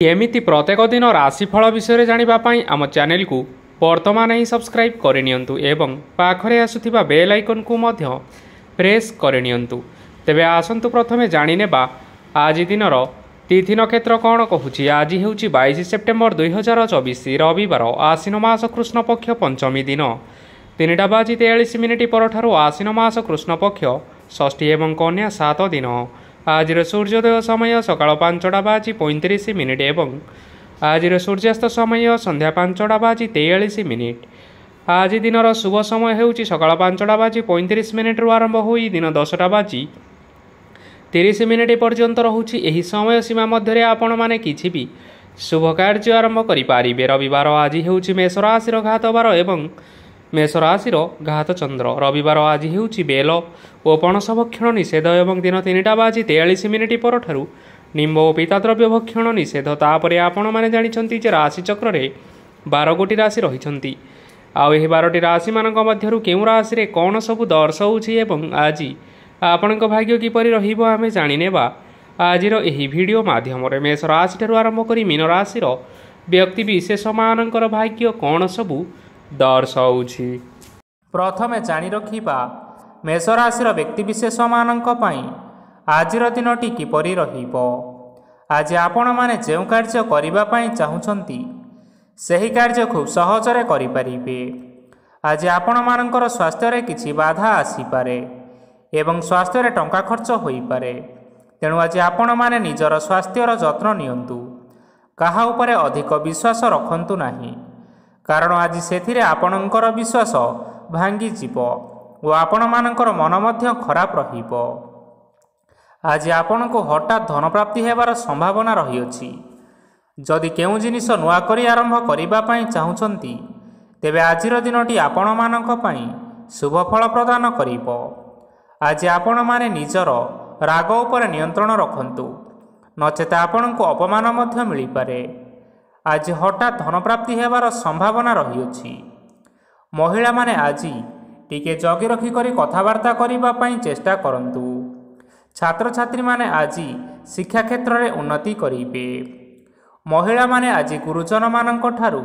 एमिति प्रत्येक दिन राशिफल विषय जानिबा पई आम चैनल को वर्तमान ही सब्सक्राइब करनियंतु एवं पाखरे आसुथिबा बेल आइकन को मध्य प्रेस करनियंतु। तेबे आसंतु प्रथमे जानिनेबा आज दिनर तिथि नक्षत्र कौन कहूछि। आज हेउछि 22 सेप्टेम्बर 2024 रविवार आश्विन मास कृष्ण पक्ष पंचमी दिन 3:43 परठारु आश्विन मास कृष्ण पक्ष षष्ठी एवं कन्या 7 दिन। आज सूर्योदय समय सकाळ 5:35 एवं आज सूर्यास्त समय संध्या 5:43। आज दिनर शुभ समय हेउछि सकाळ 5:35 आरंभ होई दिन 10:30 पर्यंत रहुछि। एही समय सीमा मध्य आपण माने किछि भी शुभ कार्य आरंभ करि पारिबे। रविवार आज हेउछि मेष राशिर घात बार एवं मेष राशिर घात चंद्र। रविवार आज हेउछि बेल ओ पणस भक्षण निषेध एवं दिन 3:43 परठारु निम्ब ओ पीताद्रव्य भक्षण निषेध। तापरे आपण माने जानिछंती जे राशि चक्र रे 12 गोटी राशि रहिछंती। आ एही 12टी राशि मानक मध्यरु केउ राशि रे कोन सब दर्शाउछि एवं आज आपणक भाग्य किपरि रहिबो आमे जानिनेबा आजिर एही भिडियो माध्यम रे। मेष राशि ठारु आरंभ करी मीन राशिर व्यक्ति विशेष मानकर भाग्य कोन सबु दर्शाउछि। प्रथमे जानि रखिबा मेष राशिर व्यक्ति विशेष मानक पई आजिर दिनटी किपरि रहिबो। आज आपण माने जेउ कार्य करिबा पई चाहुछंती सेही कार्य खूब सहजरे करि परिबे। आज आपण मानकर स्वास्थ्य रे किछि बाधा आसी पारे एवं स्वास्थ्य रे टंका खर्च होई पारे। तेणु आज आपण माने निजर स्वास्थ्यर जत्न नियंतु। काहा उपरे अधिक विश्वास रखंतु नाही, कारण आज सेथिरे आपणकर विश्वास भांगी जीवो ओ आपण मानकर मन मध्य खराब रहिबो। आज आपण को हठात धन प्राप्ति हेबार संभावना रहिअछि। जदि केउ जिनिस नुआ करी आरंभ करिबा पई चाहुछंती तेबे आजिर दिनटी आपण मानक पई शुभ फल प्रदान करिबो। आज आपण माने निजर राग उपरे नियंत्रण रखंतु, नचेत आपण को अपमान मध्य मिली पारे। आज हठात धन प्राप्ति हेबार संभावना रहिअछि। महिला माने आज टिके जगी रखी करी कथावार्ता करिबा पई चेष्टा करंतु। छात्र छात्री माने आज शिक्षा क्षेत्र रे उन्नति करिबे। महिला माने आज गुरुजन मानक ठारू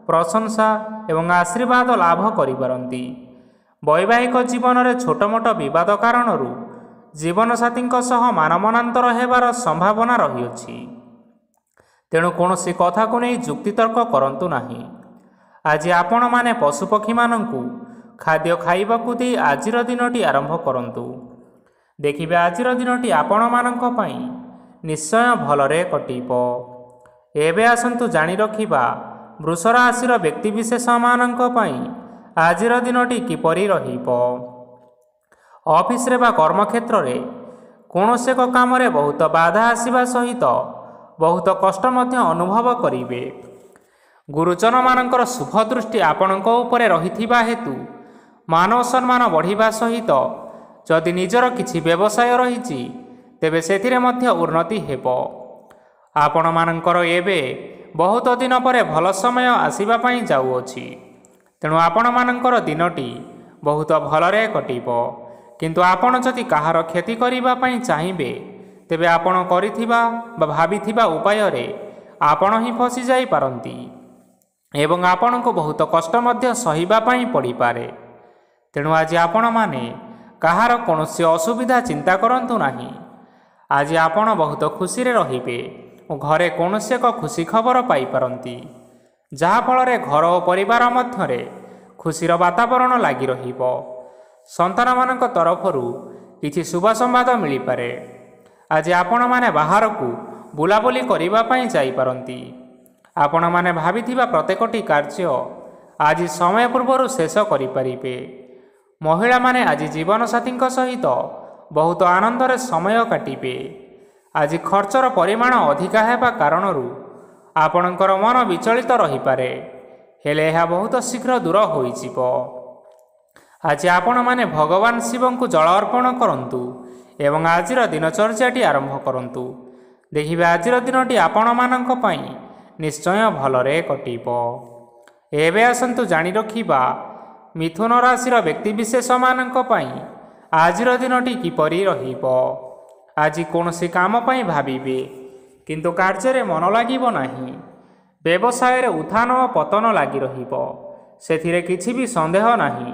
प्रशंसा एवं आशीर्वाद लाभ करिपारंती। वैवाहिक जीवन रे छोट मोट विवाद कारणरू जीवन साथी सह मानमनांतर हेबार संभावना रहिअछि। तेणु कौनसी कथा को नहीं जुक्तितर्क करंतु नाही। आज आपण माने पशुपक्षी मानंकु खाद्य खाइबाकु दे आजिर दिनटी आरंभ करंतु। देखिबे आजिर दिनटी आपण मानंक पई निश्चय भलरे कटिबो। एबे आसंतु जानि रखिबा वृष राशिर व्यक्ति विशेष मानंक पई आजिर दिनटी किपरि रहिबो। ऑफिस रे बा कर्म क्षेत्र रे कौनसी एक काम रे बहुत बाधा आसीबा सहित बहुत कष्ट मध्य अनुभव करिवे। गुरुजन मानकर शुभ दृष्टि आपणक उपरे रहिथिबा हेतु मानव सम्मान बढ़िबा सहित जदि निजर किछि व्यवसाय रहिछि तेबे सेथिरे मध्य उन्नति हेबो। आपण मानकर एबे बहुत दिन परे भल समय आसीबा पई जाउअछि। तेणु आपण मानकर दिनटी बहुत भलरे कटिबो। किंतु आपण जदि काहार क्षति करिबा पई चाहिबे तेबे आपण करिथिबा बा भाबिथिबा उपाय रे आपण ही फसी जाई पारंती एवं आपण को बहुत कष्ट मध्य सहिबा पई पड़ी पारे। तेणु आज आपण माने काहार कोनोसी असुविधा चिंता करंतु नाही। आज आपण बहुत खुशी रे रहिबे ओ घरे कोनोसी एक खुशी खबर पाई पारंती, जहा फल रे घर ओ परिवार मध्य रे खुशीर वातावरण लागि रहिबो। संतान मानक तरफरु किछि शुभ संवाद मिली पारे। आज आपण माने बाहर को बुलाबुली करिबा पई जाई पारंती। आपण माने भाबिथिबा प्रत्येकटी कार्य आज समय पूर्वरु शेष करि परिबे। महिला माने आज जीवन साथी सहित बहुत आनंद रे समय काटिबे। आज खर्चर परिमाण अधिका हेबा कारणरू आपणकर मन विचलित रही पारे, हेले यह बहुत शीघ्र दूर होई जिवो। आज आपण माने भगवान शिव को जल अर्पण करंतु एवं आजिर दिनचर्याटी आरंभ करंतु। देखिबे आजिर दिनटी आपण मानक पई निश्चय भलरे कटिबो। एबे आसंतु जानि रखिबा मिथुन राशिर व्यक्ति विशेष मानक पई आजिर दिनटी किपरि रहिबो। आज कोनोसी काम पई भाबिबे କିନ୍ତୁ କାର୍ଯ୍ୟରେ ମନ ଲାଗିବ ନାହିଁ। ବ୍ୟବସାୟରେ ଉତ୍ଥାନ ଓ ପତନ ଲାଗି ରହିବ, ସେଥିରେ କିଛି ବି ସନ୍ଦେହ ନାହିଁ।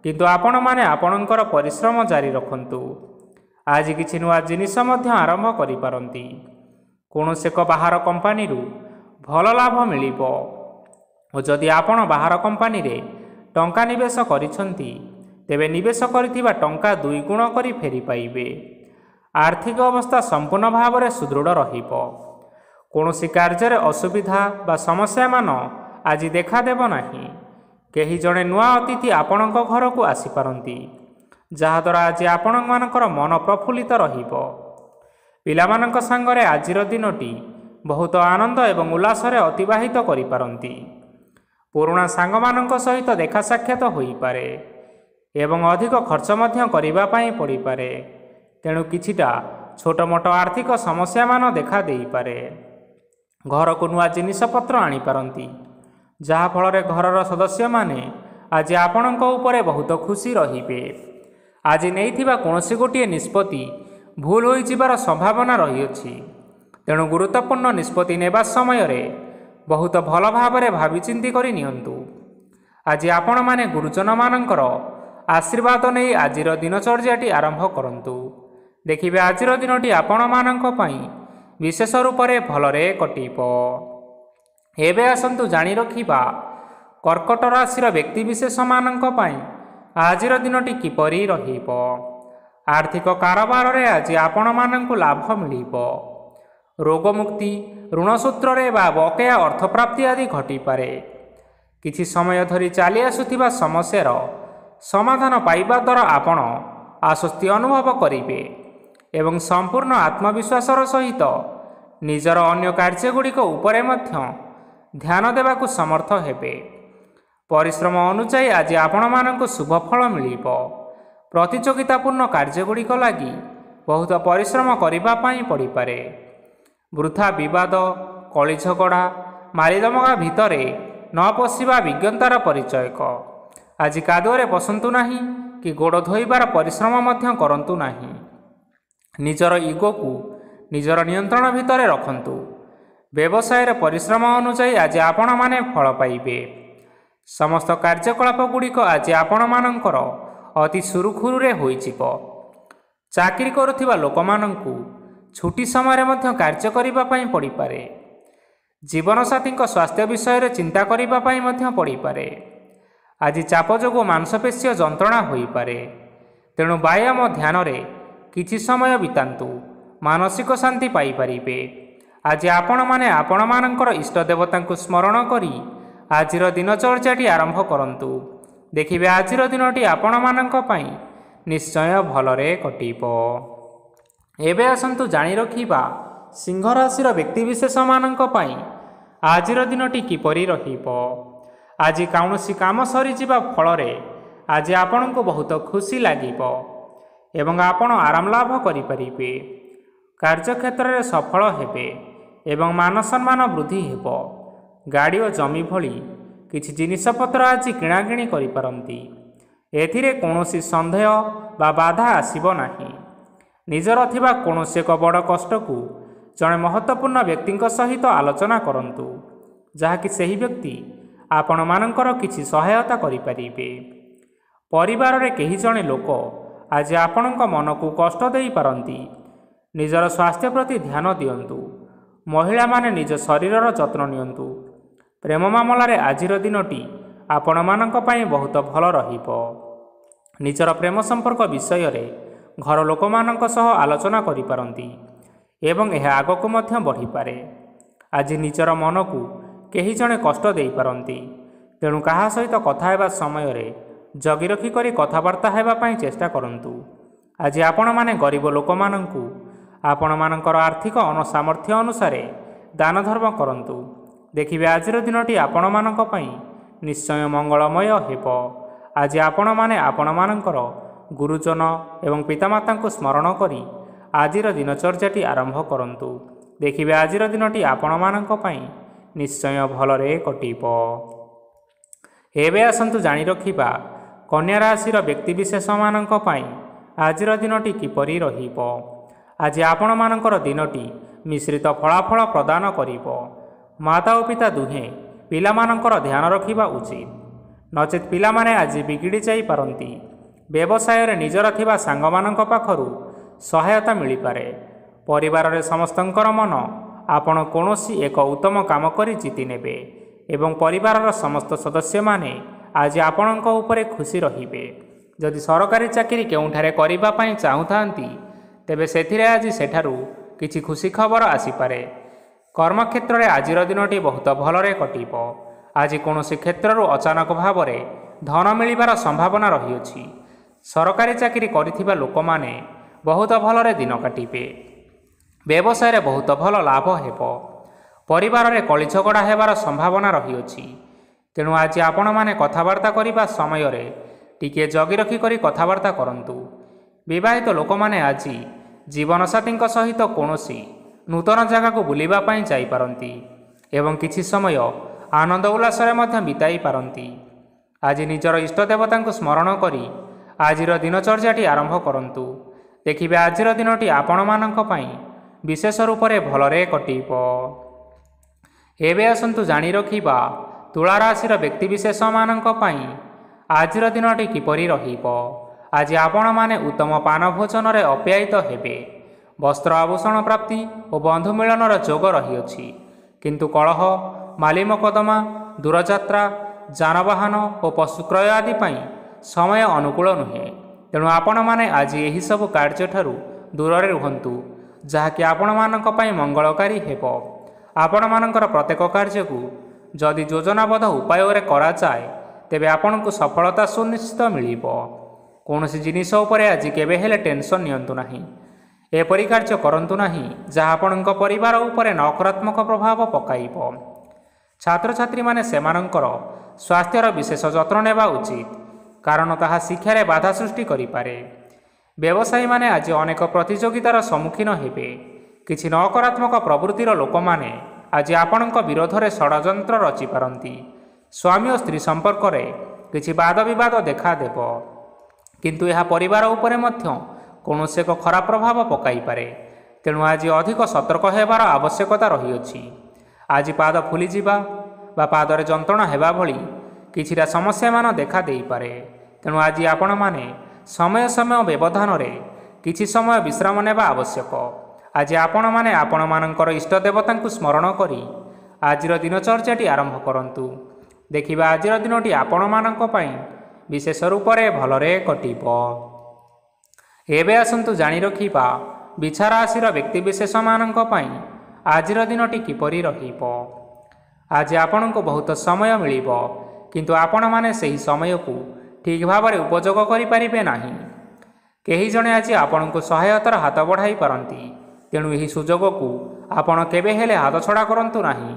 କିନ୍ତୁ ଆପଣମାନେ ଆପଣଙ୍କର ପରିଶ୍ରମ ଜାରି ରଖନ୍ତୁ। ଆଜି କିଛି ନୂଆ ଜିନିଷ ମଧ୍ୟ ଆରମ୍ଭ କରିପାରନ୍ତି। କୌଣସି ଏକ ବାହାର କମ୍ପାନୀରୁ ଭଲ ଲାଭ ମିଳିବ ଓ ଯଦି ଆପଣ ବାହାର କମ୍ପାନୀରେ ଟଙ୍କା ନିବେଶ କରିଛନ୍ତି, ତେବେ ନିବେଶ କରିଥିବା ଟଙ୍କା 2 ଗୁଣ କରି ଫେରି ପାଇବେ। ଆର୍ଥିକ ଅବସ୍ଥା ସମ୍ପୂର୍ଣ୍ଣ ଭାବରେ ସୁଦୃଢ଼ ରହିବ। କୌଣସି କାର୍ଯ୍ୟରେ ଅସୁବିଧା ବା ସମସ୍ୟାମାନ ଆଜି ଦେଖାଦେବ ନାହିଁ। କେହି ଜଣେ ନୂଆ ଅତିଥି ଆପଣଙ୍କ ଘରକୁ ଆସିପାରନ୍ତି, ଯାହାଦ୍ୱାରା ଆଜି ଆପଣମାନଙ୍କର ମନ ପ୍ରଫୁଲ୍ଲିତ ରହିବ। ପିଲାମାନଙ୍କ ସାଙ୍ଗରେ ଆଜିର ଦିନଟି ବହୁତ ଆନନ୍ଦ ଏବଂ ଉଲ୍ଲାସରେ ଅତିବାହିତ କରିପାରନ୍ତି। ପୁରୁଣା ସାଙ୍ଗମାନଙ୍କ ସହିତ ଦେଖା ସାକ୍ଷାତ ହୋଇପାରେ ଏବଂ ଅଧିକ ଖର୍ଚ୍ଚ ମଧ୍ୟ କରିବା ପାଇଁ ପଡ଼ିପାରେ। ତେଣୁ କିଛିଟା ଛୋଟମୋଟ ଆର୍ଥିକ ସମସ୍ୟାମାନ ଦେଖା ଦେଇପାରେ। ଘରକୁ ନୂଆ ଜିନିଷପତ୍ର ଆଣିପାରନ୍ତି, ଯାହାଫଳରେ ଘରର ସଦସ୍ୟମାନେ ଆଜି ଆପଣଙ୍କ ଉପରେ ବହୁତ ଖୁସି ରହିବେ। ଆଜି ନେଇଥିବା କୌଣସି ଗୋଟିଏ ନିଷ୍ପତ୍ତି ଭୁଲ ହୋଇଯିବାର ସମ୍ଭାବନା ରହିଅଛି। ତେଣୁ ଗୁରୁତ୍ୱପୂର୍ଣ୍ଣ ନିଷ୍ପତ୍ତି ନେବା ସମୟରେ ବହୁତ ଭଲ ଭାବରେ ଭାବିଚିନ୍ତି କରି ନିଅନ୍ତୁ। ଆଜି ଆପଣମାନେ ଗୁରୁଜନମାନଙ୍କର ଆଶୀର୍ବାଦ ନେଇ ଆଜିର ଦିନଚର୍ଯ୍ୟାଟି ଆରମ୍ଭ କରନ୍ତୁ। ଦେଖିବେ ଆଜିର ଦିନଟି ଆପଣମାନଙ୍କ ପାଇଁ ବିଶେଷ ରୂପରେ ଭଲରେ କଟିବ। ଏବେ ଆସନ୍ତୁ ଜାଣି ରଖିବା କର୍କଟ ରାଶିର ବ୍ୟକ୍ତିବିଶେଷମାନଙ୍କ ପାଇଁ ଆଜିର ଦିନଟି କିପରି ରହିବ। ଆର୍ଥିକ କାରବାରରେ ଆଜି ଆପଣମାନଙ୍କୁ ଲାଭ ମିଳିବ। ରୋଗମୁକ୍ତି, ଋଣ ସୂତ୍ରରେ ବା ବକେୟା ଅର୍ଥପ୍ରାପ୍ତି ଆଦି ଘଟିପାରେ। କିଛି ସମୟ ଧରି ଚାଲି ଆସୁଥିବା ସମସ୍ୟାର ସମାଧାନ ପାଇବା ଦ୍ୱାରା ଆପଣ ଆଶ୍ୱସ୍ତି ଅନୁଭବ କରିବେ ଏବଂ ସମ୍ପୂର୍ଣ୍ଣ ଆତ୍ମବିଶ୍ୱାସର ସହିତ ନିଜର ଅନ୍ୟ କାର୍ଯ୍ୟଗୁଡ଼ିକ ଉପରେ ମଧ୍ୟ ଧ୍ୟାନ ଦେବାକୁ ସମର୍ଥ ହେବେ। ପରିଶ୍ରମ ଅନୁଯାୟୀ ଆଜି ଆପଣମାନଙ୍କୁ ଶୁଭ ଫଳ ମିଳିବ। ପ୍ରତିଯୋଗିତାପୂର୍ଣ୍ଣ କାର୍ଯ୍ୟଗୁଡ଼ିକ ଲାଗି ବହୁତ ପରିଶ୍ରମ କରିବା ପାଇଁ ପଡ଼ିପାରେ। ବୃଥା ବିବାଦ, କଳିଝଗଡ଼ା, ମାରିଦମଗା ଭିତରେ ନ ପଶିବା ବିଜ୍ଞତାର ପରିଚୟକ। ଆଜି କାଦୁଅରେ ପଶନ୍ତୁ ନାହିଁ କି ଗୋଡ଼ ଧୋଇବାର ପରିଶ୍ରମ ମଧ୍ୟ କରନ୍ତୁ ନାହିଁ। ନିଜର ଇଗୋକୁ ନିଜର ନିୟନ୍ତ୍ରଣ ଭିତରେ ରଖନ୍ତୁ। ବ୍ୟବସାୟରେ ପରିଶ୍ରମ ଅନୁଯାୟୀ ଆଜି ଆପଣମାନେ ଫଳ ପାଇବେ। ସମସ୍ତ କାର୍ଯ୍ୟକଳାପଗୁଡ଼ିକ ଆଜି ଆପଣମାନଙ୍କର ଅତି ସୁରୁଖୁରୁରେ ହୋଇଯିବ। ଚାକିରି କରୁଥିବା ଲୋକମାନଙ୍କୁ ଛୁଟି ସମୟରେ ମଧ୍ୟ କାର୍ଯ୍ୟ କରିବା ପାଇଁ ପଡ଼ିପାରେ। ଜୀବନସାଥୀଙ୍କ ସ୍ୱାସ୍ଥ୍ୟ ବିଷୟରେ ଚିନ୍ତା କରିବା ପାଇଁ ମଧ୍ୟ ପଡ଼ିପାରେ। ଆଜି ଚାପ ଯୋଗୁଁ ମାଂସପେଶୀୟ ଯନ୍ତ୍ରଣା ହୋଇପାରେ। ତେଣୁ ବ୍ୟାୟାମ ଧ୍ୟାନରେ କିଛି ସମୟ ବିତାନ୍ତୁ, ମାନସିକ ଶାନ୍ତି ପାଇପାରିବେ। ଆଜି ଆପଣମାନେ ଆପଣମାନଙ୍କର ଇଷ୍ଟ ଦେବତାଙ୍କୁ ସ୍ମରଣ କରି ଆଜିର ଦିନଚର୍ଯ୍ୟାଟି ଆରମ୍ଭ କରନ୍ତୁ। ଦେଖିବେ ଆଜିର ଦିନଟି ଆପଣମାନଙ୍କ ପାଇଁ ନିଶ୍ଚୟ ଭଲରେ କଟିବ। ଏବେ ଆସନ୍ତୁ ଜାଣି ରଖିବା ସିଂହ ରାଶିର ବ୍ୟକ୍ତିବିଶେଷମାନଙ୍କ ପାଇଁ ଆଜିର ଦିନଟି କିପରି ରହିବ। ଆଜି କୌଣସି କାମ ସରିଯିବା ଫଳରେ ଆଜି ଆପଣଙ୍କୁ ବହୁତ ଖୁସି ଲାଗିବ ଏବଂ ଆପଣ ଆରାମ ଲାଭ କରିପାରିବେ। କାର୍ଯ୍ୟକ୍ଷେତ୍ରରେ ସଫଳ ହେବେ ଏବଂ ମାନସମ୍ମାନ ବୃଦ୍ଧି ହେବ। ଗାଡ଼ି ଓ ଜମି ଭଳି କିଛି ଜିନିଷପତ୍ର ଆଜି କିଣାକିଣି କରିପାରନ୍ତି। ଏଥିରେ କୌଣସି ସନ୍ଦେହ ବା ବାଧା ଆସିବ ନାହିଁ। ନିଜର ଥିବା କୌଣସି ଏକ ବଡ଼ କଷ୍ଟକୁ ଜଣେ ମହତ୍ତ୍ୱପୂର୍ଣ୍ଣ ବ୍ୟକ୍ତିଙ୍କ ସହିତ ଆଲୋଚନା କରନ୍ତୁ, ଯାହାକି ସେହି ବ୍ୟକ୍ତି ଆପଣମାନଙ୍କର କିଛି ସହାୟତା କରିପାରିବେ। ପରିବାରରେ କେହି ଜଣେ ଲୋକ ଆଜି ଆପଣଙ୍କ ମନକୁ କଷ୍ଟ ଦେଇପାରନ୍ତି। ନିଜର ସ୍ୱାସ୍ଥ୍ୟ ପ୍ରତି ଧ୍ୟାନ ଦିଅନ୍ତୁ। ମହିଳାମାନେ ନିଜ ଶରୀରର ଯତ୍ନ ନିଅନ୍ତୁ। ପ୍ରେମ ମାମଲାରେ ଆଜିର ଦିନଟି ଆପଣମାନଙ୍କ ପାଇଁ ବହୁତ ଭଲ ରହିବ। ନିଜର ପ୍ରେମ ସମ୍ପର୍କ ବିଷୟରେ ଘର ଲୋକମାନଙ୍କ ସହ ଆଲୋଚନା କରିପାରନ୍ତି ଏବଂ ଏହା ଆଗକୁ ମଧ୍ୟ ବଢ଼ିପାରେ। ଆଜି ନିଜର ମନକୁ କେହି ଜଣେ କଷ୍ଟ ଦେଇପାରନ୍ତି। ତେଣୁ କାହା ସହିତ କଥା ହେବା ସମୟରେ ଜଗି ରଖି କରି କଥାବାର୍ତ୍ତା ହେବା ପାଇଁ ଚେଷ୍ଟା କରନ୍ତୁ। ଆଜି ଆପଣମାନେ ଗରିବ ଲୋକମାନଙ୍କୁ ଆପଣମାନଙ୍କର ଆର୍ଥିକ ସାମର୍ଥ୍ୟ ଅନୁସାରେ ଦାନ ଧର୍ମ କରନ୍ତୁ। ଦେଖିବେ ଆଜିର ଦିନଟି ଆପଣମାନଙ୍କ ପାଇଁ ନିଶ୍ଚୟ ମଙ୍ଗଳମୟ ହେବ। ଆଜି ଆପଣମାନେ ଆପଣମାନଙ୍କର ଗୁରୁଜନ ଏବଂ ପିତାମାତାଙ୍କୁ ସ୍ମରଣ କରି ଆଜିର ଦିନଚର୍ଯ୍ୟାଟି ଆରମ୍ଭ କରନ୍ତୁ। ଦେଖିବେ ଆଜିର ଦିନଟି ଆପଣମାନଙ୍କ ପାଇଁ ନିଶ୍ଚୟ ଭଲରେ କଟିବ। ଏବେ ଆସନ୍ତୁ ଜାଣି ରଖିବା କନ୍ୟା ରାଶିର ବ୍ୟକ୍ତିବିଶେଷମାନଙ୍କ ପାଇଁ ଆଜିର ଦିନଟି କିପରି ରହିବ। ଆଜି ଆପଣମାନଙ୍କର ଦିନଟି ମିଶ୍ରିତ ଫଳାଫଳ ପ୍ରଦାନ କରିବ। ମାତା ଓ ପିତା ଦୁହେଁ ପିଲାମାନଙ୍କର ଧ୍ୟାନ ରଖିବା ଉଚିତ, ନଚେତ୍ ପିଲାମାନେ ଆଜି ବିଗିଡ଼ି ଯାଇପାରନ୍ତି। ବ୍ୟବସାୟରେ ନିଜର ଥିବା ସାଙ୍ଗମାନଙ୍କ ପାଖରୁ ସହାୟତା ମିଳିପାରେ। ପରିବାରରେ ସମସ୍ତଙ୍କର ମନ ଆପଣ କୌଣସି ଏକ ଉତ୍ତମ କାମ କରି ଜିତି ନେବେ ଏବଂ ପରିବାରର ସମସ୍ତ ସଦସ୍ୟମାନେ ଆଜି ଆପଣଙ୍କ ଉପରେ ଖୁସି ରହିବେ। ଯଦି ସରକାରୀ ଚାକିରି କେଉଁଠାରେ କରିବା ପାଇଁ ଚାହୁଁଥାନ୍ତି, ତେବେ ସେଥିରେ ଆଜି ସେଠାରୁ କିଛି ଖୁସି ଖବର ଆସିପାରେ। କର୍ମକ୍ଷେତ୍ରରେ ଆଜିର ଦିନଟି ବହୁତ ଭଲରେ କଟିବ। ଆଜି କୌଣସି କ୍ଷେତ୍ରରୁ ଅଚାନକ ଭାବରେ ଧନ ମିଳିବାର ସମ୍ଭାବନା ରହିଅଛି। ସରକାରୀ ଚାକିରି କରିଥିବା ଲୋକମାନେ ବହୁତ ଭଲରେ ଦିନ କାଟିବେ। ବ୍ୟବସାୟରେ ବହୁତ ଭଲ ଲାଭ ହେବ। ପରିବାରରେ କଳି ଝଗଡ଼ା ହେବାର ସମ୍ଭାବନା ରହିଅଛି। ତେଣୁ ଆଜି ଆପଣମାନେ କଥାବାର୍ତ୍ତା କରିବା ସମୟରେ ଟିକିଏ ଜଗି ରଖି କରି କଥାବାର୍ତ୍ତା କରନ୍ତୁ। ବିବାହିତ ଲୋକମାନେ ଆଜି ଜୀବନସାଥୀଙ୍କ ସହିତ କୌଣସି ନୂତନ ଜାଗାକୁ ବୁଲିବା ପାଇଁ ଯାଇପାରନ୍ତି ଏବଂ କିଛି ସମୟ ଆନନ୍ଦ ଉଲ୍ଲାସରେ ମଧ୍ୟ ବିତାଇ ପାରନ୍ତି। ଆଜି ନିଜର ଇଷ୍ଟ ଦେବତାଙ୍କୁ ସ୍ମରଣ କରି ଆଜିର ଦିନଚର୍ଯ୍ୟାଟି ଆରମ୍ଭ କରନ୍ତୁ। ଦେଖିବେ ଆଜିର ଦିନଟି ଆପଣମାନଙ୍କ ପାଇଁ ବିଶେଷ ରୂପରେ ଭଲରେ କଟିବ। ଏବେ ଆସନ୍ତୁ ଜାଣି ରଖିବା ତୁଳା ରାଶିର ବ୍ୟକ୍ତିବିଶେଷମାନଙ୍କ ପାଇଁ ଆଜିର ଦିନଟି କିପରି ରହିବ। ଆଜି ଆପଣମାନେ ଉତ୍ତମ ପାନ ଭୋଜନରେ ଅପ୍ୟାୟିତ ହେବେ। ବସ୍ତ୍ର ଆଭୂଷଣ ପ୍ରାପ୍ତି ଓ ବନ୍ଧୁ ମିଳନର ଯୋଗ ରହିଅଛି। କିନ୍ତୁ କଳହ, ମାଲି ମକଦ୍ଦମା, ଦୂରଯାତ୍ରା, ଯାନବାହନ ଓ ପଶୁ କ୍ରୟ ଆଦି ପାଇଁ ସମୟ ଅନୁକୂଳ ନୁହେଁ। ତେଣୁ ଆପଣମାନେ ଆଜି ଏହିସବୁ କାର୍ଯ୍ୟଠାରୁ ଦୂରରେ ରୁହନ୍ତୁ, ଯାହାକି ଆପଣମାନଙ୍କ ପାଇଁ ମଙ୍ଗଳକାରୀ ହେବ। ଆପଣମାନଙ୍କର ପ୍ରତ୍ୟେକ କାର୍ଯ୍ୟକୁ ଯଦି ଯୋଜନାବଦ୍ଧ ଉପାୟରେ କରାଯାଏ, ତେବେ ଆପଣଙ୍କୁ ସଫଳତା ସୁନିଶ୍ଚିତ ମିଳିବ। କୌଣସି ଜିନିଷ ଉପରେ ଆଜି କେବେ ହେଲେ ଟେନସନ୍ ନିଅନ୍ତୁ ନାହିଁ। ଏପରି କାର୍ଯ୍ୟ କରନ୍ତୁ ନାହିଁ ଯାହା ଆପଣଙ୍କ ପରିବାର ଉପରେ ନକାରାତ୍ମକ ପ୍ରଭାବ ପକାଇବ। ଛାତ୍ରଛାତ୍ରୀମାନେ ସେମାନଙ୍କର ସ୍ୱାସ୍ଥ୍ୟର ବିଶେଷ ଯତ୍ନ ନେବା ଉଚିତ, କାରଣ ତାହା ଶିକ୍ଷାରେ ବାଧା ସୃଷ୍ଟି କରିପାରେ। ବ୍ୟବସାୟୀମାନେ ଆଜି ଅନେକ ପ୍ରତିଯୋଗିତାର ସମ୍ମୁଖୀନ ହେବେ। କିଛି ନକାରାତ୍ମକ ପ୍ରବୃତ୍ତିର ଲୋକମାନେ ଆଜି ଆପଣଙ୍କ ବିରୋଧରେ ଷଡ଼ଯନ୍ତ୍ର ରଚିପାରନ୍ତି। ସ୍ୱାମୀ ଓ ସ୍ତ୍ରୀ ସମ୍ପର୍କରେ କିଛି ବାଦ ବିବାଦ ଦେଖାଦେବ, କିନ୍ତୁ ଏହା ପରିବାର ଉପରେ ମଧ୍ୟ କୌଣସି ଏକ ଖରାପ ପ୍ରଭାବ ପକାଇପାରେ। ତେଣୁ ଆଜି ଅଧିକ ସତର୍କ ହେବାର ଆବଶ୍ୟକତା ରହିଅଛି। ଆଜି ପାଦ ଫୁଲିଯିବା ବା ପାଦରେ ଯନ୍ତ୍ରଣା ହେବା ଭଳି କିଛିଟା ସମସ୍ୟାମାନ ଦେଖା ଦେଇପାରେ। ତେଣୁ ଆଜି ଆପଣମାନେ ସମୟ ସମୟ ବ୍ୟବଧାନରେ କିଛି ସମୟ ବିଶ୍ରାମ ନେବା ଆବଶ୍ୟକ। ଆଜି ଆପଣମାନେ ଆପଣମାନଙ୍କର ଇଷ୍ଟ ଦେବତାଙ୍କୁ ସ୍ମରଣ କରି ଆଜିର ଦିନଚର୍ଯ୍ୟାଟି ଆରମ୍ଭ କରନ୍ତୁ। ଦେଖିବା ଆଜିର ଦିନଟି ଆପଣମାନଙ୍କ ପାଇଁ ବିଶେଷ ରୂପରେ ଭଲରେ କଟିବ। ଏବେ ଆସନ୍ତୁ ଜାଣି ରଖିବା ବିଛା ରାଶିର ବ୍ୟକ୍ତିବିଶେଷମାନଙ୍କ ପାଇଁ ଆଜିର ଦିନଟି କିପରି ରହିବ। ଆଜି ଆପଣଙ୍କୁ ବହୁତ ସମୟ ମିଳିବ, କିନ୍ତୁ ଆପଣମାନେ ସେହି ସମୟକୁ ଠିକ୍ ଭାବରେ ଉପଯୋଗ କରିପାରିବେ ନାହିଁ। କେହି ଜଣେ ଆଜି ଆପଣଙ୍କୁ ସହାୟତାର ହାତ ବଢ଼ାଇ ପାରନ୍ତି। ତେଣୁ ଏହି ସୁଯୋଗକୁ ଆପଣ କେବେ ହେଲେ ହାତଛଡ଼ା କରନ୍ତୁ ନାହିଁ,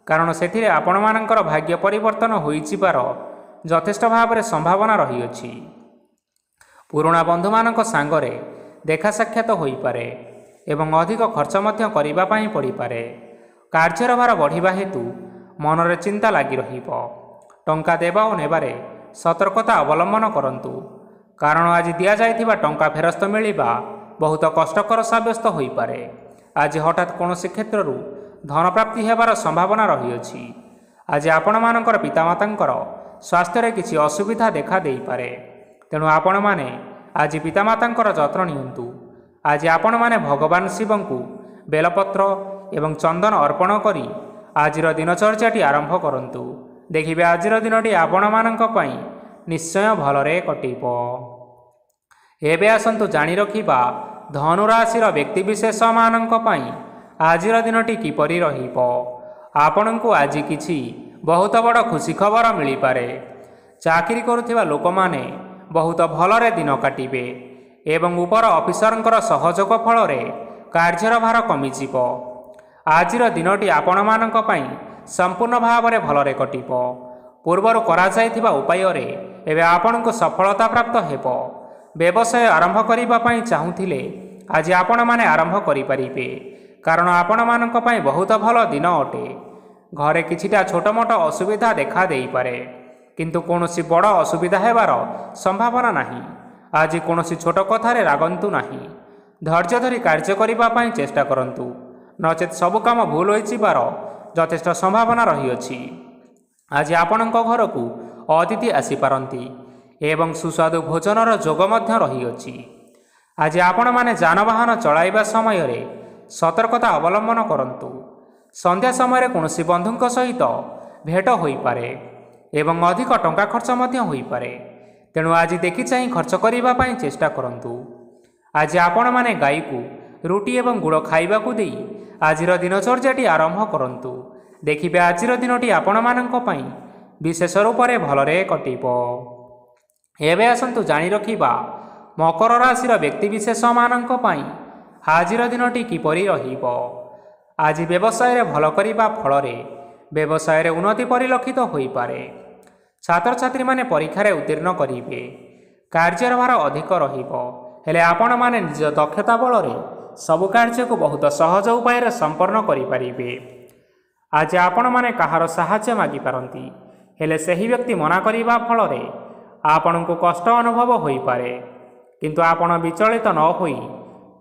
କାରଣ ସେଥିରେ ଆପଣମାନଙ୍କର ଭାଗ୍ୟ ପରିବର୍ତ୍ତନ ହୋଇଯିବାର ଯଥେଷ୍ଟ ଭାବରେ ସମ୍ଭାବନା ରହିଅଛି। ପୁରୁଣା ବନ୍ଧୁମାନଙ୍କ ସାଙ୍ଗରେ ଦେଖା ସାକ୍ଷାତ ହୋଇପାରେ ଏବଂ ଅଧିକ ଖର୍ଚ୍ଚ ମଧ୍ୟ କରିବା ପାଇଁ ପଡ଼ିପାରେ। କାର୍ଯ୍ୟର ଭାର ବଢ଼ିବା ହେତୁ ମନରେ ଚିନ୍ତା ଲାଗି ରହିବ। ଟଙ୍କା ଦେବା ଓ ନେବାରେ ସତର୍କତା ଅବଲମ୍ବନ କରନ୍ତୁ, କାରଣ ଆଜି ଦିଆଯାଇଥିବା ଟଙ୍କା ଫେରସ୍ତ ମିଳିବା ବହୁତ କଷ୍ଟକର ସାବ୍ୟସ୍ତ ହୋଇପାରେ। ଆଜି ହଠାତ୍ କୌଣସି କ୍ଷେତ୍ରରୁ ଧନପ୍ରାପ୍ତି ହେବାର ସମ୍ଭାବନା ରହିଅଛି। ଆଜି ଆପଣମାନଙ୍କର ପିତାମାତାଙ୍କର ସ୍ୱାସ୍ଥ୍ୟରେ କିଛି ଅସୁବିଧା ଦେଖା ଦେଇପାରେ। ତେଣୁ ଆପଣମାନେ ଆଜି ପିତାମାତାଙ୍କର ଯତ୍ନ ନିଅନ୍ତୁ। ଆଜି ଆପଣମାନେ ଭଗବାନ ଶିବଙ୍କୁ ବେଲପତ୍ର ଏବଂ ଚନ୍ଦନ ଅର୍ପଣ କରି ଆଜିର ଦିନଚର୍ଯ୍ୟାଟି ଆରମ୍ଭ କରନ୍ତୁ। ଦେଖିବେ ଆଜିର ଦିନଟି ଆପଣମାନଙ୍କ ପାଇଁ ନିଶ୍ଚୟ ଭଲରେ କଟିବ। ଏବେ ଆସନ୍ତୁ ଜାଣି ରଖିବା ଧନୁରାଶିର ବ୍ୟକ୍ତିବିଶେଷମାନଙ୍କ ପାଇଁ ଆଜିର ଦିନଟି କିପରି ରହିବ। ଆପଣଙ୍କୁ ଆଜି କିଛି ବହୁତ ବଡ଼ ଖୁସି ଖବର ମିଳିପାରେ। ଚାକିରି କରୁଥିବା ଲୋକମାନେ ବହୁତ ଭଲରେ ଦିନ କାଟିବେ ଏବଂ ଉପର ଅଫିସରଙ୍କର ସହଯୋଗ ଫଳରେ କାର୍ଯ୍ୟର ଭାର କମିଯିବ। ଆଜିର ଦିନଟି ଆପଣମାନଙ୍କ ପାଇଁ ସମ୍ପୂର୍ଣ୍ଣ ଭାବରେ ଭଲରେ କଟିବ। ପୂର୍ବରୁ କରାଯାଇଥିବା ଉପାୟରେ ଏବେ ଆପଣଙ୍କୁ ସଫଳତା ପ୍ରାପ୍ତ ହେବ। ବ୍ୟବସାୟ ଆରମ୍ଭ କରିବା ପାଇଁ ଚାହୁଁଥିଲେ ଆଜି ଆପଣମାନେ ଆରମ୍ଭ କରିପାରିବେ, କାରଣ ଆପଣମାନଙ୍କ ପାଇଁ ବହୁତ ଭଲ ଦିନ ଅଟେ। ଘରେ କିଛିଟା ଛୋଟମୋଟ ଅସୁବିଧା ଦେଖା ଦେଇପାରେ, କିନ୍ତୁ କୌଣସି ବଡ଼ ଅସୁବିଧା ହେବାର ସମ୍ଭାବନା ନାହିଁ। ଆଜି କୌଣସି ଛୋଟ କଥାରେ ରାଗନ୍ତୁ ନାହିଁ। ଧୈର୍ଯ୍ୟ ଧରି କାର୍ଯ୍ୟ କରିବା ପାଇଁ ଚେଷ୍ଟା କରନ୍ତୁ। ନଚେତ୍ ସବୁ କାମ ଭୁଲ ହୋଇଯିବାର ଯଥେଷ୍ଟ ସମ୍ଭାବନା ରହିଅଛି। ଆଜି ଆପଣଙ୍କ ଘରକୁ ଅତିଥି ଆସିପାରନ୍ତି ଏବଂ ସୁସ୍ୱାଦୁ ଭୋଜନର ଯୋଗ ମଧ୍ୟ ରହିଅଛି। ଆଜି ଆପଣମାନେ ଯାନବାହନ ଚଳାଇବା ସମୟରେ ସତର୍କତା ଅବଲମ୍ବନ କରନ୍ତୁ। ସନ୍ଧ୍ୟା ସମୟରେ କୌଣସି ବନ୍ଧୁଙ୍କ ସହିତ ଭେଟ ହୋଇପାରେ ଏବଂ ଅଧିକ ଟଙ୍କା ଖର୍ଚ୍ଚ ମଧ୍ୟ ହୋଇପାରେ। ତେଣୁ ଆଜି ଦେଖି ଚାହିଁ ଖର୍ଚ୍ଚ କରିବା ପାଇଁ ଚେଷ୍ଟା କରନ୍ତୁ। ଆଜି ଆପଣମାନେ ଗାଈକୁ ରୁଟି ଏବଂ ଗୁଡ଼ ଖାଇବାକୁ ଦେଇ ଆଜିର ଦିନଚର୍ଯ୍ୟାଟି ଆରମ୍ଭ କରନ୍ତୁ। ଦେଖିବେ ଆଜିର ଦିନଟି ଆପଣମାନଙ୍କ ପାଇଁ ବିଶେଷ ରୂପରେ ଭଲରେ କଟିବ। ଏବେ ଆସନ୍ତୁ ଜାଣି ରଖିବା ମକର ରାଶିର ବ୍ୟକ୍ତିବିଶେଷମାନଙ୍କ ପାଇଁ ଆଜିର ଦିନଟି କିପରି ରହିବ। ଆଜି ବ୍ୟବସାୟରେ ଭଲ କରିବା ଫଳରେ ବ୍ୟବସାୟରେ ଉନ୍ନତି ପରିଲକ୍ଷିତ ହୋଇପାରେ। ଛାତ୍ରଛାତ୍ରୀମାନେ ପରୀକ୍ଷାରେ ଉତ୍ତୀର୍ଣ୍ଣ କରିବେ। କାର୍ଯ୍ୟର ଭାର ଅଧିକ ରହିବ, ହେଲେ ଆପଣମାନେ ନିଜ ଦକ୍ଷତା ବଳରେ ସବୁ କାର୍ଯ୍ୟକୁ ବହୁତ ସହଜ ଉପାୟରେ ସମ୍ପନ୍ନ କରିପାରିବେ। ଆଜି ଆପଣମାନେ କାହାର ସାହାଯ୍ୟ ମାଗିପାରନ୍ତି, ହେଲେ ସେହି ବ୍ୟକ୍ତି ମନା କରିବା ଫଳରେ ଆପଣଙ୍କୁ କଷ୍ଟ ଅନୁଭବ ହୋଇପାରେ। କିନ୍ତୁ ଆପଣ ବିଚଳିତ ନ ହୋଇ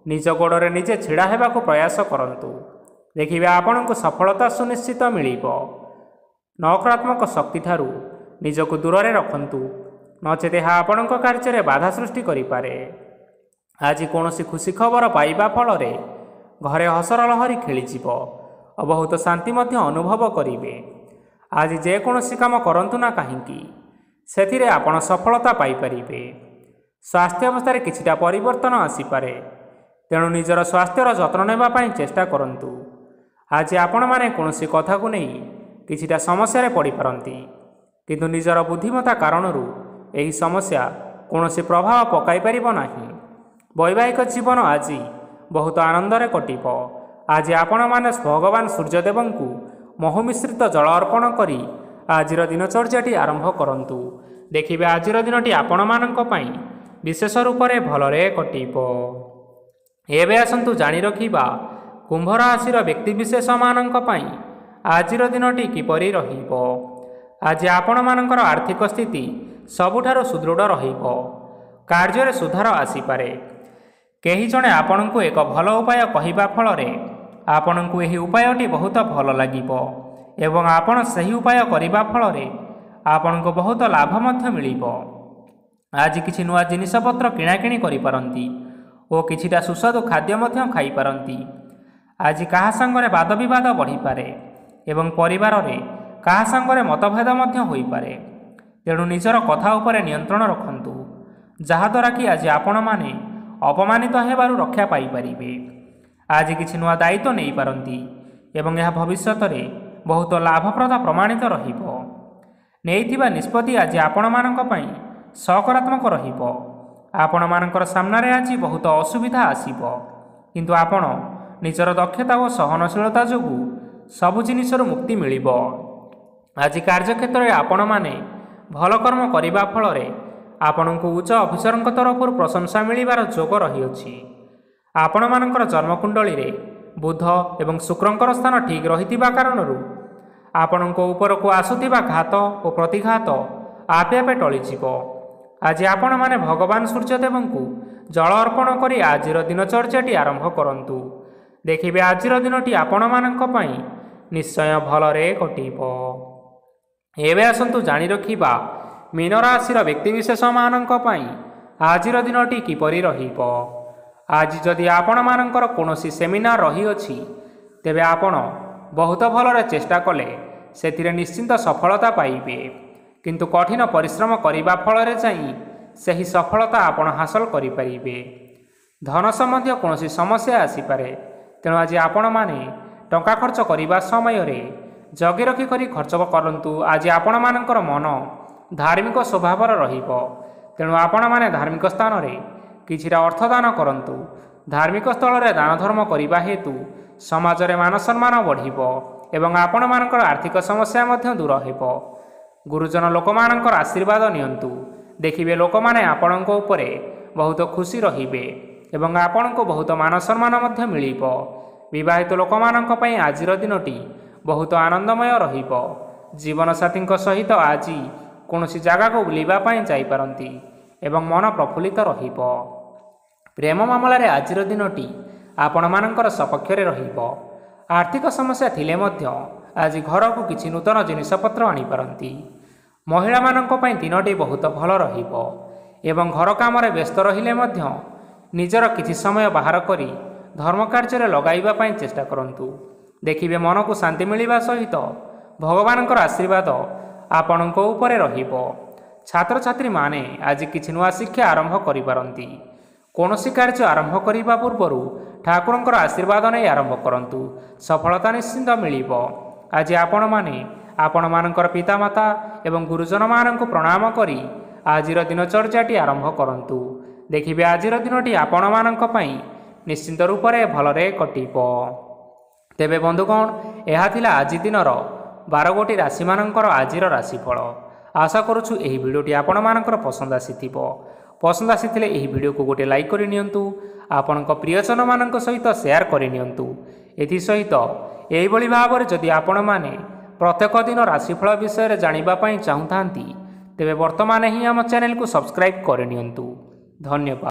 ନିଜ ଗୋଡ଼ରେ ନିଜେ ଛିଡ଼ା ହେବାକୁ ପ୍ରୟାସ କରନ୍ତୁ। ଦେଖିବେ ଆପଣଙ୍କୁ ସଫଳତା ସୁନିଶ୍ଚିତ ମିଳିବ। ନକାରାତ୍ମକ ଶକ୍ତିଠାରୁ ନିଜକୁ ଦୂରରେ ରଖନ୍ତୁ, ନଚେତ୍ ଏହା ଆପଣଙ୍କ କାର୍ଯ୍ୟରେ ବାଧା ସୃଷ୍ଟି କରିପାରେ। ଆଜି କୌଣସି ଖୁସି ଖବର ପାଇବା ଫଳରେ ଘରେ ହସର ଲହରୀ ଖେଳିଯିବ ଓ ବହୁତ ଶାନ୍ତି ମଧ୍ୟ ଅନୁଭବ କରିବେ। ଆଜି ଯେକୌଣସି କାମ କରନ୍ତୁ ନା କାହିଁକି ସେଥିରେ ଆପଣ ସଫଳତା ପାଇପାରିବେ। ସ୍ୱାସ୍ଥ୍ୟ ଅବସ୍ଥାରେ କିଛିଟା ପରିବର୍ତ୍ତନ ଆସିପାରେ, ତେଣୁ ନିଜର ସ୍ୱାସ୍ଥ୍ୟର ଯତ୍ନ ନେବା ପାଇଁ ଚେଷ୍ଟା କରନ୍ତୁ। ଆଜି ଆପଣମାନେ କୌଣସି କଥାକୁ ନେଇ କିଛିଟା ସମସ୍ୟାରେ ପଡ଼ିପାରନ୍ତି, କିନ୍ତୁ ନିଜର ବୁଦ୍ଧିମତ୍ତା କାରଣରୁ ଏହି ସମସ୍ୟା କୌଣସି ପ୍ରଭାବ ପକାଇ ପାରିବ ନାହିଁ। ବୈବାହିକ ଜୀବନ ଆଜି ବହୁତ ଆନନ୍ଦରେ କଟିବ। ଆଜି ଆପଣମାନେ ଭଗବାନ ସୂର୍ଯ୍ୟଦେବଙ୍କୁ ମହୁ ମିଶ୍ରିତ ଜଳ ଅର୍ପଣ କରି ଆଜିର ଦିନଚର୍ଯ୍ୟାଟି ଆରମ୍ଭ କରନ୍ତୁ। ଦେଖିବେ ଆଜିର ଦିନଟି ଆପଣମାନଙ୍କ ପାଇଁ ବିଶେଷ ରୂପରେ ଭଲରେ କଟିବ। ଏବେ ଆସନ୍ତୁ ଜାଣି ରଖିବା କୁମ୍ଭ ରାଶିର ବ୍ୟକ୍ତିବିଶେଷମାନଙ୍କ ପାଇଁ ଆଜିର ଦିନଟି କିପରି ରହିବ। ଆଜି ଆପଣମାନଙ୍କର ଆର୍ଥିକ ସ୍ଥିତି ସବୁଠାରୁ ସୁଦୃଢ଼ ରହିବ। କାର୍ଯ୍ୟରେ ସୁଧାର ଆସିପାରେ। କେହି ଜଣେ ଆପଣଙ୍କୁ ଏକ ଭଲ ଉପାୟ କହିବା ଫଳରେ ଆପଣଙ୍କୁ ଏହି ଉପାୟଟି ବହୁତ ଭଲ ଲାଗିବ ଏବଂ ଆପଣ ସେହି ଉପାୟ କରିବା ଫଳରେ ଆପଣଙ୍କୁ ବହୁତ ଲାଭ ମଧ୍ୟ ମିଳିବ। ଆଜି କିଛି ନୂଆ ଜିନିଷପତ୍ର କିଣାକିଣି କରିପାରନ୍ତି ଓ କିଛିଟା ସୁସ୍ୱାଦୁ ଖାଦ୍ୟ ମଧ୍ୟ ଖାଇପାରନ୍ତି। ଆଜି କାହା ସାଙ୍ଗରେ ବାଦବିବାଦ ବଢ଼ିପାରେ ଏବଂ ପରିବାରରେ କାହା ସାଙ୍ଗରେ ମତଭେଦ ମଧ୍ୟ ହୋଇପାରେ। ତେଣୁ ନିଜର କଥା ଉପରେ ନିୟନ୍ତ୍ରଣ ରଖନ୍ତୁ, ଯାହାଦ୍ୱାରା କି ଆଜି ଆପଣମାନେ ଅପମାନିତ ହେବାରୁ ରକ୍ଷା ପାଇପାରିବେ। ଆଜି କିଛି ନୂଆ ଦାୟିତ୍ୱ ନେଇପାରନ୍ତି ଏବଂ ଏହା ଭବିଷ୍ୟତରେ ବହୁତ ଲାଭପ୍ରଦ ପ୍ରମାଣିତ ରହିବ। ନେଇଥିବା ନିଷ୍ପତ୍ତି ଆଜି ଆପଣମାନଙ୍କ ପାଇଁ ସକାରାତ୍ମକ ରହିବ। ଆପଣମାନଙ୍କର ସାମ୍ନାରେ ଆଜି ବହୁତ ଅସୁବିଧା ଆସିବ, କିନ୍ତୁ ଆପଣ ନିଜର ଦକ୍ଷତା ଓ ସହନଶୀଳତା ଯୋଗୁଁ ସବୁ ଜିନିଷରୁ ମୁକ୍ତି ମିଳିବ। ଆଜି କାର୍ଯ୍ୟକ୍ଷେତ୍ରରେ ଆପଣମାନେ ଭଲ କର୍ମ କରିବା ଫଳରେ ଆପଣଙ୍କୁ ଉଚ୍ଚ ଅଫିସରଙ୍କ ତରଫରୁ ପ୍ରଶଂସା ମିଳିବାର ଯୋଗ ରହିଅଛି। ଆପଣମାନଙ୍କର ଜନ୍ମକୁଣ୍ଡଳୀରେ ବୁଧ ଏବଂ ଶୁକ୍ରଙ୍କର ସ୍ଥାନ ଠିକ୍ ରହିଥିବା କାରଣରୁ ଆପଣଙ୍କ ଉପରକୁ ଆସୁଥିବା ଘାତ ଓ ପ୍ରତିଘାତ ଆପେ ଆପେ ଟଳିଯିବ। ଆଜି ଆପଣମାନେ ଭଗବାନ ସୂର୍ଯ୍ୟଦେବଙ୍କୁ ଜଳ ଅର୍ପଣ କରି ଆଜିର ଦିନଚର୍ଯ୍ୟାଟି ଆରମ୍ଭ କରନ୍ତୁ। ଦେଖିବେ ଆଜିର ଦିନଟି ଆପଣମାନଙ୍କ ପାଇଁ ନିଶ୍ଚୟ ଭଲରେ କଟିବ। ଏବେ ଆସନ୍ତୁ ଜାଣି ରଖିବା ମୀନ ରାଶିର ବ୍ୟକ୍ତିବିଶେଷମାନଙ୍କ ପାଇଁ ଆଜିର ଦିନଟି କିପରି ରହିବ। ଆଜି ଯଦି ଆପଣମାନଙ୍କର କୌଣସି ସେମିନାର ରହିଅଛି, ତେବେ ଆପଣ ବହୁତ ଭଲରେ ଚେଷ୍ଟା କଲେ ସେଥିରେ ନିଶ୍ଚିନ୍ତ ସଫଳତା ପାଇବେ। କିନ୍ତୁ କଠିନ ପରିଶ୍ରମ କରିବା ଫଳରେ ଯାଇ ସେହି ସଫଳତା ଆପଣ ହାସଲ କରିପାରିବେ। ଧନ ସମ୍ବନ୍ଧୀୟ କୌଣସି ସମସ୍ୟା ଆସିପାରେ, ତେଣୁ ଆଜି ଆପଣମାନେ ଟଙ୍କା ଖର୍ଚ୍ଚ କରିବା ସମୟରେ ଜଗି ରଖି କରି ଖର୍ଚ୍ଚ କରନ୍ତୁ। ଆଜି ଆପଣମାନଙ୍କର ମନ ଧାର୍ମିକ ସ୍ୱଭାବର ରହିବ, ତେଣୁ ଆପଣମାନେ ଧାର୍ମିକ ସ୍ଥାନରେ କିଛିଟା ଅର୍ଥ ଦାନ କରନ୍ତୁ। ଧାର୍ମିକ ସ୍ଥଳରେ ଦାନ ଧର୍ମ କରିବା ହେତୁ ସମାଜରେ ମାନ ସମ୍ମାନ ବଢ଼ିବ ଏବଂ ଆପଣମାନଙ୍କର ଆର୍ଥିକ ସମସ୍ୟା ମଧ୍ୟ ଦୂର ହେବ। ଗୁରୁଜନ ଲୋକମାନଙ୍କର ଆଶୀର୍ବାଦ ନିଅନ୍ତୁ। ଦେଖିବେ ଲୋକମାନେ ଆପଣଙ୍କ ଉପରେ ବହୁତ ଖୁସି ରହିବେ ଏବଂ ଆପଣଙ୍କୁ ବହୁତ ମାନ ସମ୍ମାନ ମଧ୍ୟ ମିଳିବ। ବିବାହିତ ଲୋକମାନଙ୍କ ପାଇଁ ଆଜିର ଦିନଟି ବହୁତ ଆନନ୍ଦମୟ ରହିବ। ଜୀବନସାଥୀଙ୍କ ସହିତ ଆଜି କୌଣସି ଜାଗାକୁ ବୁଲିବା ପାଇଁ ଯାଇପାରନ୍ତି ଏବଂ ମନ ପ୍ରଫୁଲ୍ଲିତ ରହିବ। ପ୍ରେମ ମାମଲାରେ ଆଜିର ଦିନଟି ଆପଣମାନଙ୍କର ସପକ୍ଷରେ ରହିବ। आर्थिक समस्या थिले मध्य आज घर को किछि नूतन जिनिसपत्र आनीपारती। महिला मानक पई दिनटी बहुत भल रहिबो एवं घर काम व्यस्त रहिले मध्य निजर किछि समय बाहर करी धर्म कार्य लगाइबा पई चेष्टा करंतु। देखिबे मन को शांति मिलिबा सहित भगवानकर आशीर्वाद आपणक उपरे रहिबो। छात्र छात्री माने आज किछि नुआ शिक्षा आरंभ करिपारंती। कौनसी कार्य आरंभ करने पूर्व ठाकुरंकर आशीर्वाद नहीं आरंभ करंतु, सफलता निश्चिंत मिलिबो। आज आपण माने आपण मानकर पितामाता एवं गुरुजन मानक प्रणाम करी आजिर दिनचर्याटी आरंभ करंतु। देखिबे आजिर दिनटी आपण मानक पई निश्चिंत रूप से भलरे कटिबो। तेबे बंधुगण, यह थिला आज दिनर 12 गोटी राशि मानकर आजिर राशिफल। आशा करुछु एही भिडियोटी आपण मानकर पसंद आसीथिबो। पसंद आसीथिले एही भिडियो को गोटे लाइक करि नियंतु, आपणक प्रियजन मानक सहित शेयर करि नियंतु। एथि सहित एही भली भाबरे जदि आपण माने प्रत्येक दिन राशिफल विषय जानिबा पई चाहुथांती तेबे वर्तमान ही आम चैनल को सब्सक्राइब करि नियंतु। धन्यवाद।